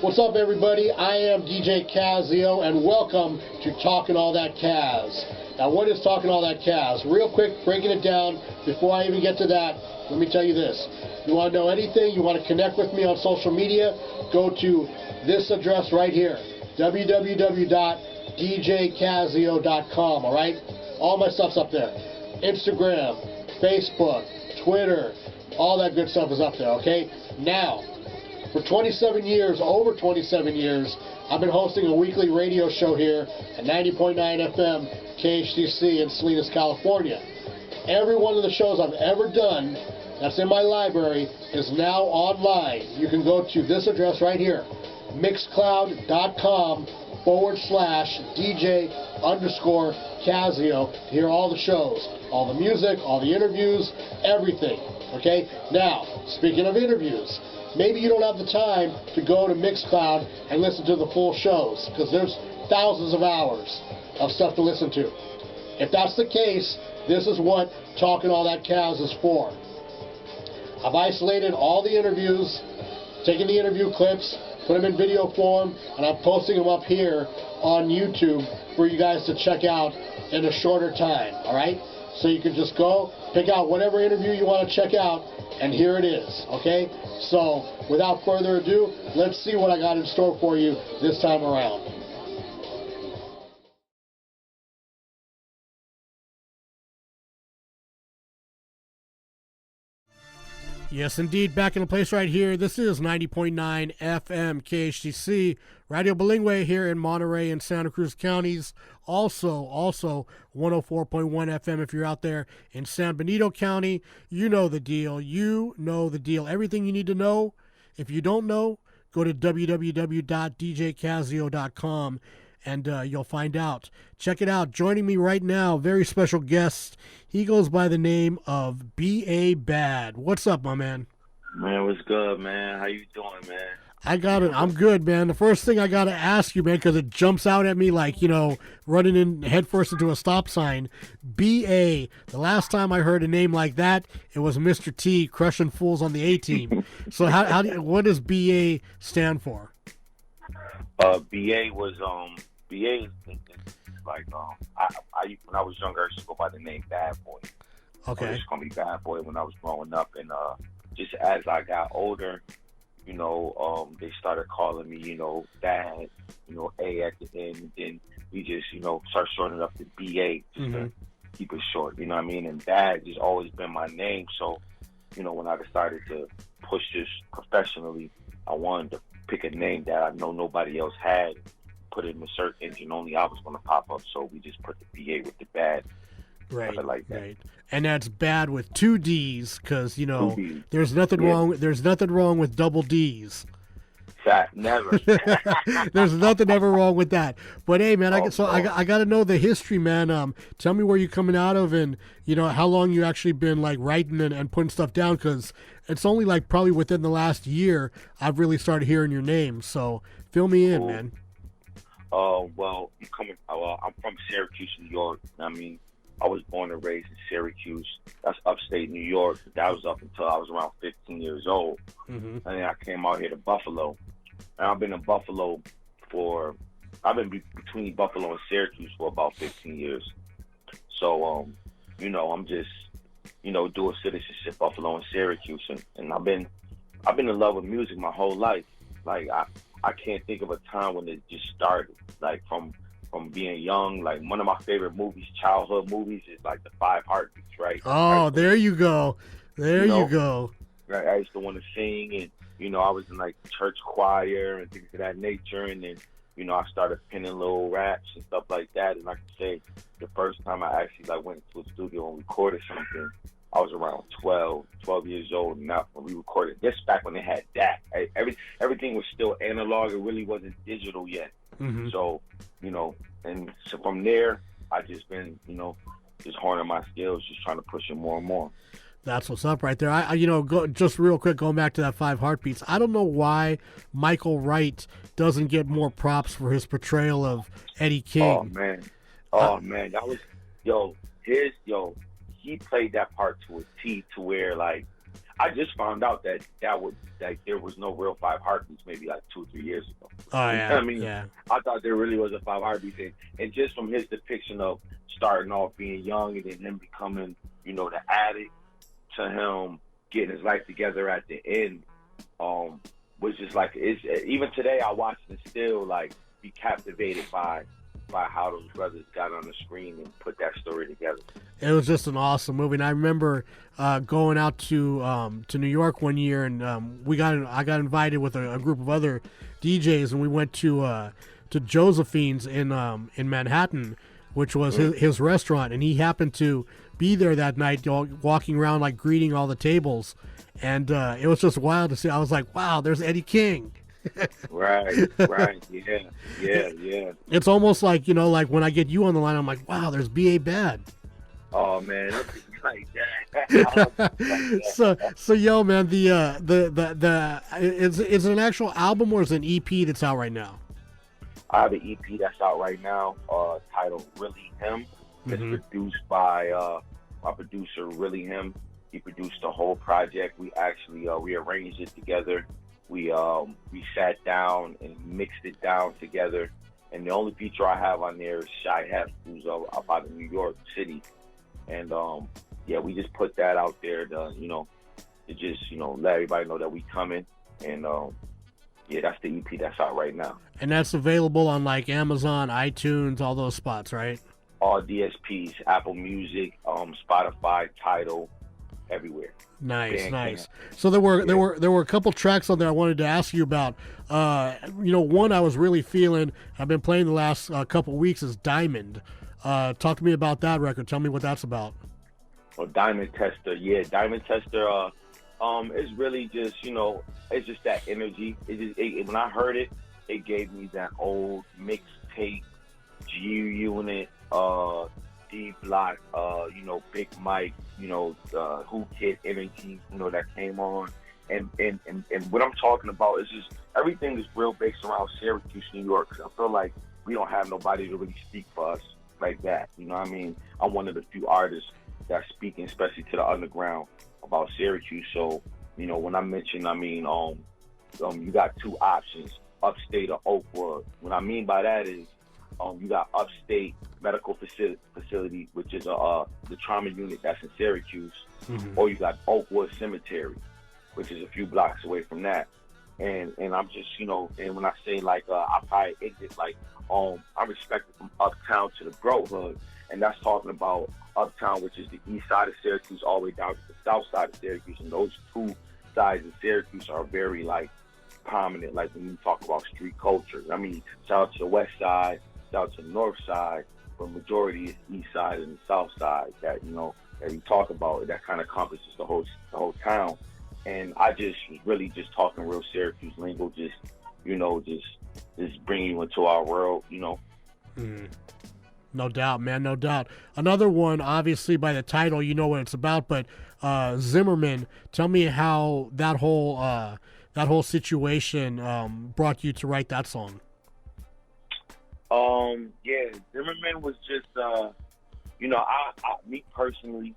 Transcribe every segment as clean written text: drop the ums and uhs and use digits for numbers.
What's up, everybody? I am DJ Kazzeo, and welcome to Talkin All That Kazz. Now, what is Talkin All That Kazz? Real quick, breaking it down, before I even get to that, let me tell you this. You want to know anything, you want to connect with me on social media, go to this address right here, www.djkazzeo.com, all right? All my stuff's up there. Instagram, Facebook, Twitter, all that good stuff is up there, okay? Now, for 27 years, over 27 years, I've been hosting a weekly radio show here at 90.9 FM KHTC in Salinas, California. Every one of the shows I've ever done that's in my library is now online. You can go to this address right here, mixcloud.com/DJ_Kazzeo to hear all the shows, all the music, all the interviews, everything. Okay? Now, speaking of interviews, maybe you don't have the time to go to Mixcloud and listen to the full shows, because there's thousands of hours of stuff to listen to. If that's the case, this is what Talkin All That Kazz is for. I've isolated all the interviews, taken the interview clips, put them in video form, and I'm posting them up here on YouTube for you guys to check out in a shorter time, all right? So you can just go, pick out whatever interview you want to check out, and here it is, okay? So, without further ado, let's see what I got in store for you this time around. Yes, indeed, back in the place right here. This is 90.9 FM KHTC, Radio Bilingüe here in Monterey and Santa Cruz counties. Also 104.1 FM if you're out there in San Benito County. You know the deal. Everything you need to know. If you don't know, go to www.djkazzeo.com and you'll find out. Check it out. Joining me right now, very special guest. He goes by the name of B.A. Bad. What's up, my man? Man, what's good, man? How you doing, man? I got it. I'm good, man. The first thing I got to ask you, man, because it jumps out at me like, running in headfirst into a stop sign. B.A. The last time I heard a name like that, it was Mr. T crushing fools on the A-team. So what does B.A. stand for? BA was BA is like when I was younger, I used to go by the name Bad Boy. Okay. They used to call me Bad Boy when I was growing up, and just as I got older, they started calling me, Dad, A at the end, and then we just, start shortening up to BA just to keep it short, you know what I mean? And Bad has always been my name, so, when I decided to push this professionally, I wanted to pick a name that I know nobody else had, put it in the search engine, only I was going to pop up, so we just put the BA with the Bad. Right, like that. Right. And that's Bad with 2 D's, because, there's nothing wrong with double D's. Never. There's nothing ever wrong with that. But hey, man, I got to know the history, man. Tell me where you're coming out of, and how long you actually been like writing and putting stuff down, because it's only like probably within the last year I've really started hearing your name. So fill me in, man. Well, I'm from Syracuse, New York. I mean, I was born and raised in Syracuse. That's upstate New York. That was up until I was around 15 years old. And then I came out here to Buffalo. And I've been in Buffalo between Buffalo and Syracuse for about 15 years. So, I'm just, dual citizenship, Buffalo and Syracuse. And I've been in love with music my whole life. Like, I can't think of a time when it just started. Like, from being young, like one of my favorite movies, childhood movies, is like the 5 Heartbeats, right? Oh, there you go. You go. Right, I used to want to sing, and I was in like church choir and things of that nature, and then I started penning little raps and stuff like that. And I can say the first time I actually like went to a studio and recorded something, I was around 12 years old, and that's when we recorded. This back when they had DAT. Everything was still analog. It really wasn't digital yet. So, and so from there, I just been, just honing my skills, just trying to push it more and more. That's what's up right there. Just real quick, going back to that 5 Heartbeats. I don't know why Michael Wright doesn't get more props for his portrayal of Eddie King. Oh man, that was, he played that part to a T, to where like I just found out that there was no real Five Heartbeats maybe like 2 or 3 years ago. Oh You know yeah, what I mean, yeah. I thought there really was a Five Heartbeats thing, and just from his depiction of starting off being young and then him becoming, the addict, to him getting his life together at the end, was just like, it's even today I watch it and still like be captivated by how those brothers got on the screen and put that story together. It was just an awesome movie, and I remember going out to New York one year, and I got invited with a group of other DJs, and we went to Josephine's in Manhattan, which was his restaurant, and he happened to be there that night, walking around like greeting all the tables, and it was just wild to see. I was like, wow, there's Eddie King. Right, yeah. It's almost like, like when I get you on the line, I'm like, wow, there's B.A. Bad. Oh man, it's like that. So yo, man, is it an actual album or is it an EP that's out right now? I have an EP that's out right now, titled Really Him. It's produced by my producer, Really Him. He produced the whole project. We actually we arranged it together. We sat down and mixed it down together. And the only feature I have on there is Shy Hef, who's up out of New York City. And we just put that out there to just let everybody know that we coming. And that's the EP that's out right now. And that's available on like Amazon, iTunes, all those spots, right? All DSPs, Apple Music, Spotify, Tidal, everywhere. Nice. So there were a couple tracks on there I wanted to ask you about. One I was really feeling, I've been playing the last couple weeks, is Diamond. Talk to me about that record. Tell me what that's about. Well, Diamond Tester, Diamond Tester. It's really just it's just that energy. When I heard it, it gave me that old mixtape, G Unit, D Block, Big Mike, Who Kid energy, that came on. And what I'm talking about is just everything is real based around Syracuse, New York. 'Cause I feel like we don't have nobody to really speak for us like that. You know what I mean? I'm one of the few artists that's speaking, especially to the underground, about Syracuse. So, when I mention, you got two options, upstate or Oakwood. What I mean by that is, you got upstate medical facility, which is the trauma unit that's in Syracuse, or you got Oakwood Cemetery, which is a few blocks away from that. And I'm just, and when I say like I probably exit like I respect it from uptown to the Grove Hood, and that's talking about uptown, which is the east side of Syracuse, all the way down to the south side of Syracuse, and those two sides of Syracuse are very like prominent, like when you talk about street culture. I mean, shout out to the west side, shout out to the north side, but majority is east side and the south side that that you talk about. That kind of encompasses the whole town. And I just was really just talking real Syracuse lingo, just bringing you into our world, No doubt, man, no doubt. Another one, obviously by the title, you know what it's about, but Zimmerman. Tell me how that whole situation brought you to write that song. Zimmerman was just, me personally,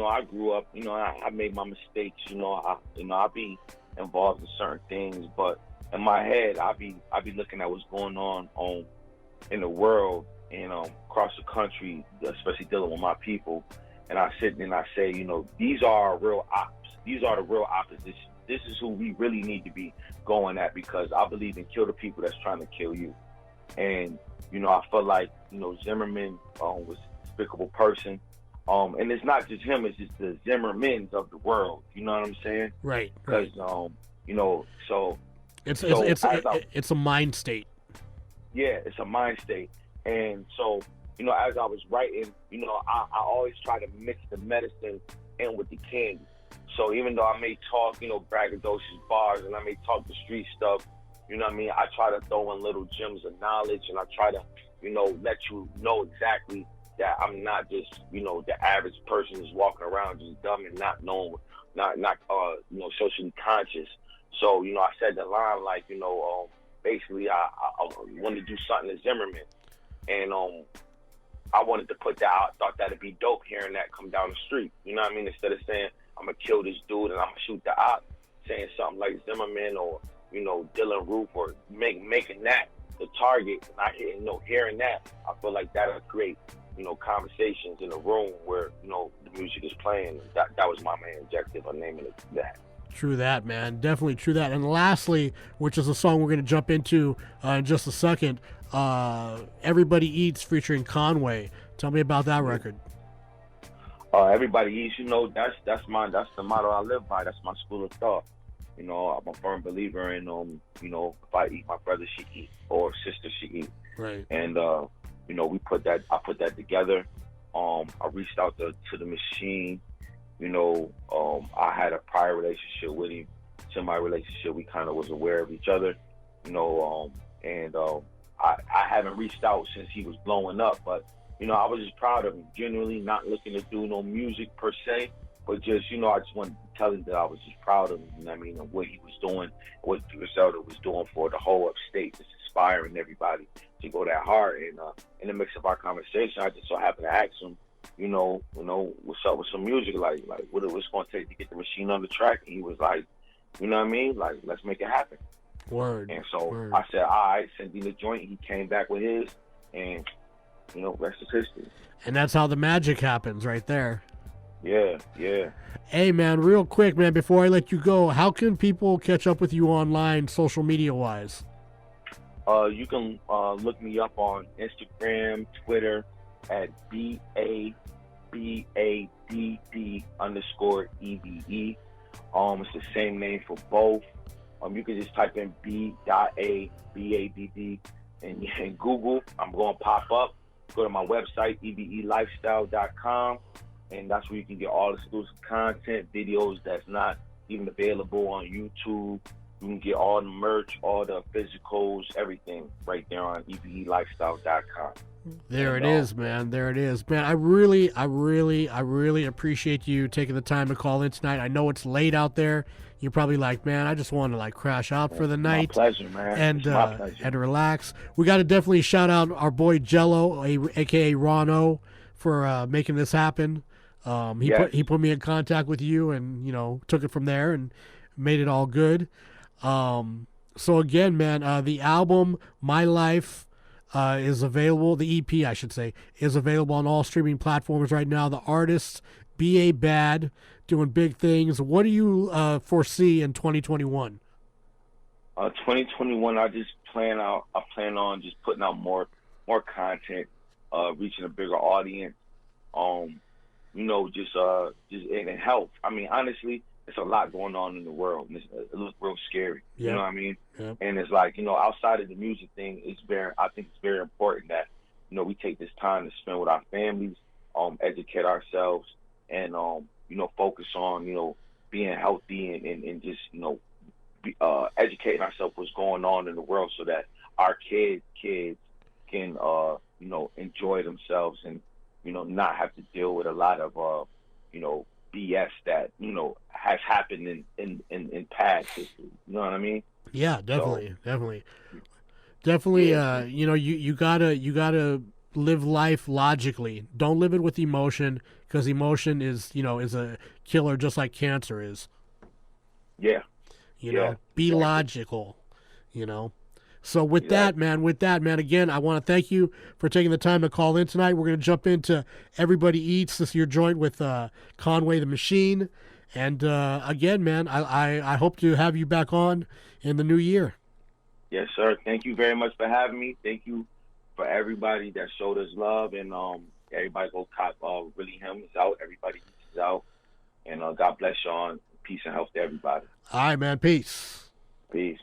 I grew up, I made my mistakes, I be involved in certain things, but in my head, I be looking at what's going on in the world and across the country, especially dealing with my people, and I sit and I say, these are our real ops. These are the real opposition. This is who we really need to be going at, because I believe in kill the people that's trying to kill you. And, I feel like, Zimmerman was a despicable person. And it's not just him, it's just the Zimmermans of the world. You know what I'm saying? Right. Because, so... It's a mind state. Yeah, it's a mind state. And so, as I was writing, I always try to mix the medicine in with the candy. So even though I may talk, braggadocious bars, and I may talk the street stuff, I try to throw in little gems of knowledge, and I try to, let you know exactly that I'm not just, the average person who's walking around just dumb and not knowing, not socially conscious. So, I said the line like, basically I wanted to do something to Zimmerman. And I wanted to put that out. I thought that'd be dope hearing that come down the street. You know what I mean? Instead of saying, I'm going to kill this dude and I'm going to shoot the op, saying something like Zimmerman or, you know, Dylan Roof or making that the target. And hearing that, I feel like that'll create, you know, conversations in a room where, you know, the music is playing. That was my main objective of naming it that. True that, man. Definitely true that. And lastly, which is a song we're going to jump into in just a second, Everybody Eats featuring Conway. Tell me about that record. Everybody Eats, you know, that's the motto I live by. That's my school of thought. You know, I'm a firm believer in, you know, if I eat, my brother should eat, or sister should eat. Right. And, you know, I put that together. I reached out to the machine. You know, I had a prior relationship with him. To my relationship, we kind of was aware of each other, you know, and I haven't reached out since he was blowing up, but, you know, I was just proud of him, genuinely not looking to do no music per se, but just, you know, I just wanted to tell him that I was just proud of him, you know what I mean, and what he was doing, what Griselda was doing for the whole upstate, just inspiring everybody to go that hard. And in the mix of our conversation, I just so happened to ask him, you know, what's up with some music, like what's it going to take to get the machine on the track? And he was like, you know what I mean, like, let's make it happen. Word. And so Word. I said, all right, send him the joint. He came back with his, and, you know, rest is history. And that's how the magic happens right there. Yeah. Hey, man, real quick, man, before I let you go, how can people catch up with you online, social media-wise? You can look me up on Instagram, Twitter, at BABADD_EVE. It's the same name for both. You can just type in B.A.B.A.D.D in Google. I'm going to pop up. Go to my website, ebelifestyle.com, and that's where you can get all exclusive content, videos that's not even available on YouTube. You can get all the merch, all the physicals, everything right there on ebelifestyle.com. There it is, man. There it is, man. I really appreciate you taking the time to call in tonight. I know it's late out there. You're probably like, man, I just want to like crash out for the night. My pleasure, man. And my pleasure. And relax. We got to definitely shout out our boy Jello, aka Ron O, for making this happen. He put me in contact with you, and you know, took it from there and made it all good. So again, man, the album My Life is available. The EP, I should say, is available on all streaming platforms right now. The artist, B.A. Bad, doing big things. What do you foresee in 2021? 2021, I plan on just putting out more content, reaching a bigger audience. You know, just in health. I mean, honestly, it's a lot going on in the world, and it looks real scary. Yep. You know what I mean? Yep. And it's like, you know, outside of the music thing, I think it's very important that, you know, we take this time to spend with our families, educate ourselves, and you know, focus on, you know, being healthy and just, you know, educating ourselves what's going on in the world, so that our kids can you know, enjoy themselves and, you know, not have to deal with a lot of you know, BS that, you know, has happened in past history. You know what I mean? Yeah, definitely. Yeah. You know, you gotta live life logically. Don't live it with emotion, because emotion is a killer, just like cancer is. Yeah. You know, be logical. You know. So with that, man, again, I want to thank you for taking the time to call in tonight. We're going to jump into Everybody Eats. This is your joint with Conway the Machine. And again, man, I hope to have you back on in the new year. Yes, sir. Thank you very much for having me. Thank you for everybody that showed us love. And everybody go cop Really Him is out. Everybody Eats is out. And God bless y'all. Peace and health to everybody. All right, man. Peace. Peace.